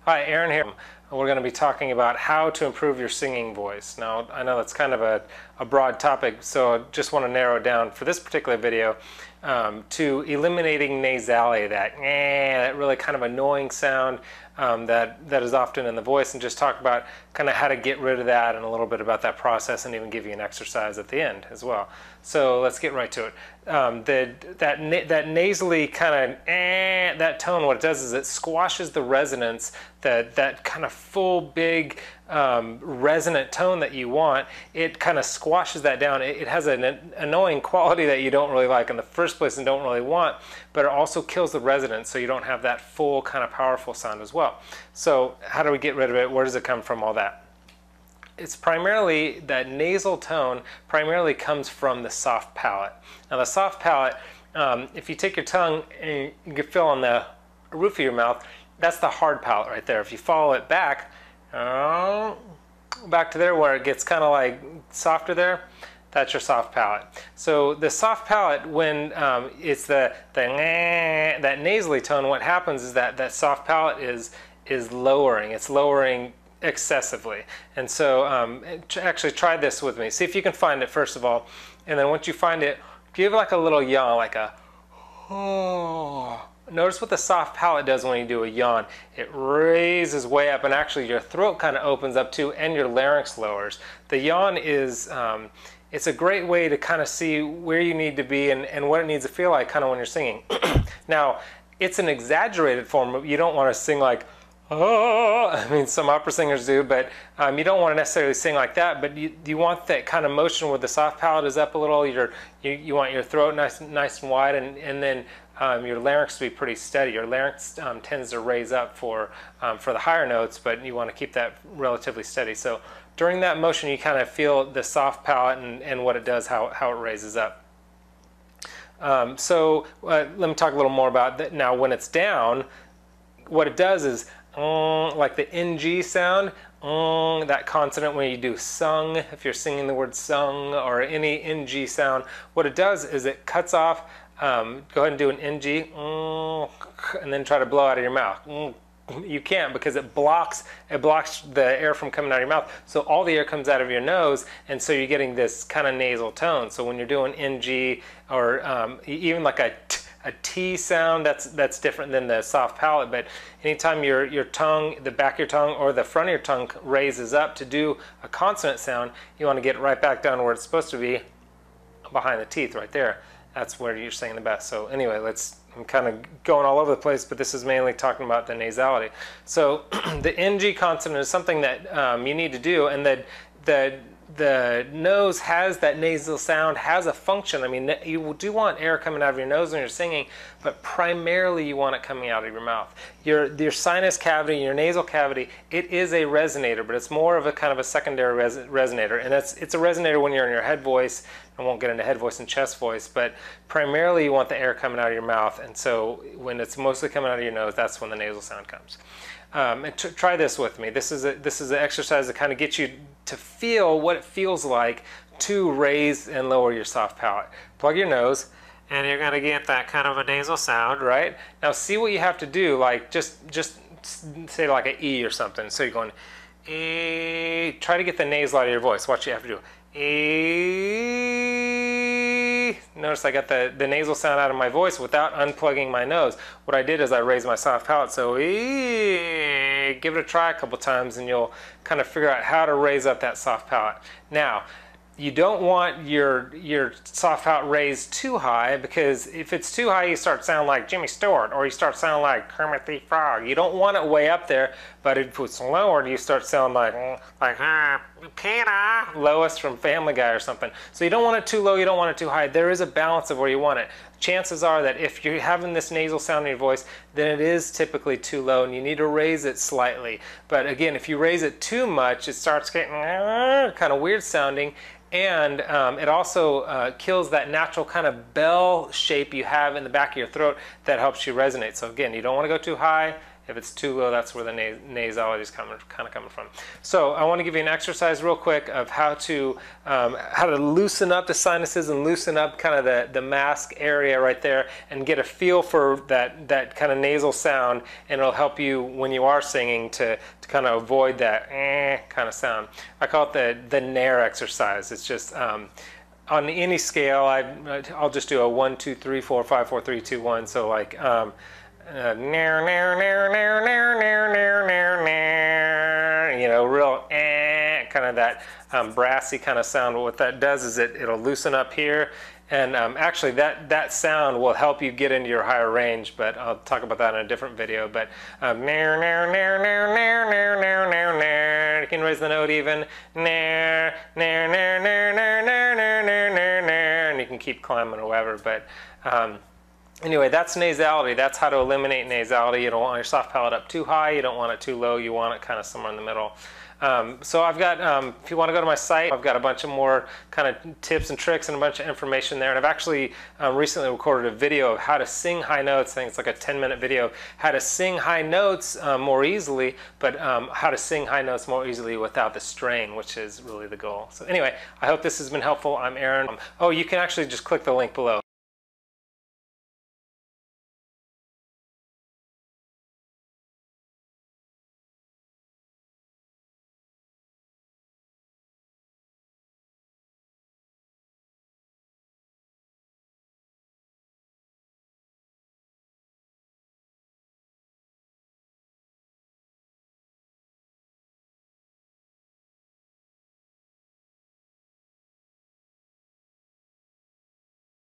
Hi, Aaron here. We're going to be talking about how to improve your singing voice. Now, I know that's kind of a broad topic, so I just want to narrow it down for this particular video to eliminating nasality, that really kind of annoying sound that is often in the voice, and just talk about kind of how to get rid of that and a little bit about that process, and even give you an exercise at the end as well. So let's get right to it. That nasally kind of that tone, what it does is it squashes the resonance, that kind of full big resonant tone that you want. It kind of squashes that down. It has an annoying quality that you don't really like in the first place and don't really want, but it also kills the resonance, so you don't have that full kind of powerful sound as well. So how do we get rid of it? Where does it come from, all that? It's primarily, that nasal tone primarily comes from the soft palate. Now the soft palate, if you take your tongue and you can feel on the roof of your mouth, that's the hard palate right there. If you follow it back to there where it gets kind of like softer there, that's your soft palate. So the soft palate, when it's that nasally tone, what happens is that soft palate is lowering. It's lowering excessively. And so actually try this with me. See if you can find it first of all, and then once you find it, give like a little yawn, like a oh. Notice what the soft palate does when you do a yawn. It raises way up, and actually your throat kind of opens up too, and your larynx lowers. The yawn is it's a great way to kind of see where you need to be and what it needs to feel like kind of when you're singing. Now it's an exaggerated form. You don't want to sing like, oh, I mean, some opera singers do, but you don't want to necessarily sing like that, but you want that kind of motion where the soft palate is up a little, you want your throat nice and wide, and then your larynx to be pretty steady. Your larynx tends to raise up for the higher notes, but you want to keep that relatively steady. So during that motion, you kind of feel the soft palate and what it does, how it raises up. So let me talk a little more about that. Now when it's down, what it does is like the NG sound, that consonant when you do sung, if you're singing the word sung or any NG sound, what it does is it cuts off. Go ahead and do an NG, and then try to blow out of your mouth. You can't, because it blocks the air from coming out of your mouth. So all the air comes out of your nose, and so you're getting this kind of nasal tone. So when you're doing NG or even like a T sound, that's different than the soft palate. But anytime your tongue, the back of your tongue or the front of your tongue raises up to do a consonant sound, you want to get right back down where it's supposed to be, behind the teeth right there. That's where you're singing the best. So anyway, I'm kind of going all over the place, but this is mainly talking about the nasality. So the NG consonant is something that you need to do, and that the nose has that nasal sound, has a function. I mean, you do want air coming out of your nose when you're singing, but primarily you want it coming out of your mouth. Your sinus cavity, your nasal cavity, it is a resonator, but it's more of a kind of a secondary resonator. And it's a resonator when you're in your head voice. I won't get into head voice and chest voice, but primarily you want the air coming out of your mouth. And so when it's mostly coming out of your nose, that's when the nasal sound comes. And try this with me. This is an exercise to kind of get you to feel what it feels like to raise and lower your soft palate. Plug your nose, and you're going to get that kind of a nasal sound, right? Now see what you have to do, like just say like an E or something. So you're going, E. Try to get the nasal out of your voice. Watch what you have to do. E. Notice I got the nasal sound out of my voice without unplugging my nose. What I did is I raised my soft palate, so E. Give it a try a couple times and you'll kind of figure out how to raise up that soft palate. Now, you don't want your soft palate raised too high, because if it's too high you start sounding like Jimmy Stewart, or you start sounding like Kermit the Frog. You don't want it way up there, but if it's lowered you start sounding like Peter, Lois from Family Guy or something. So you don't want it too low, you don't want it too high. There is a balance of where you want it. Chances are that if you're having this nasal sound in your voice, then it is typically too low and you need to raise it slightly. But again, if you raise it too much, it starts getting kind of weird sounding. And it also kills that natural kind of bell shape you have in the back of your throat that helps you resonate. So again, you don't want to go too high, If it's too low, that's where the nasality is kind of coming from. So I want to give you an exercise real quick of how to loosen up the sinuses and loosen up kind of the mask area right there, and get a feel for that kind of nasal sound, and it'll help you when you are singing to kind of avoid that kind of sound. I call it the nair exercise. It's just on any scale. I'll just do a 1, 2, 3, 4, 5, 4, 3, 2, 1. So like nair, nair, nair, nair, nair, nair, nair, nair, you know, real kind of that brassy kind of sound. What that does is it'll loosen up here, and actually that sound will help you get into your higher range, but I'll talk about that in a different video. But nair, nair, nair, nair, nair, nair, nair, nair, nair. You can raise the note even. Nair, nair, nair, nair, nair, nair, nair, nair, nair, nair, and you can keep climbing or whatever. But anyway, that's nasality. That's how to eliminate nasality. You don't want your soft palate up too high. You don't want it too low. You want it kind of somewhere in the middle. So I've got, if you want to go to my site, I've got a bunch of more kind of tips and tricks and a bunch of information there. And I've actually recently recorded a video of how to sing high notes. I think it's like a 10-minute video, how to sing high notes more easily, but how to sing high notes more easily without the strain, which is really the goal. So anyway, I hope this has been helpful. I'm Aaron. Oh, you can actually just click the link below.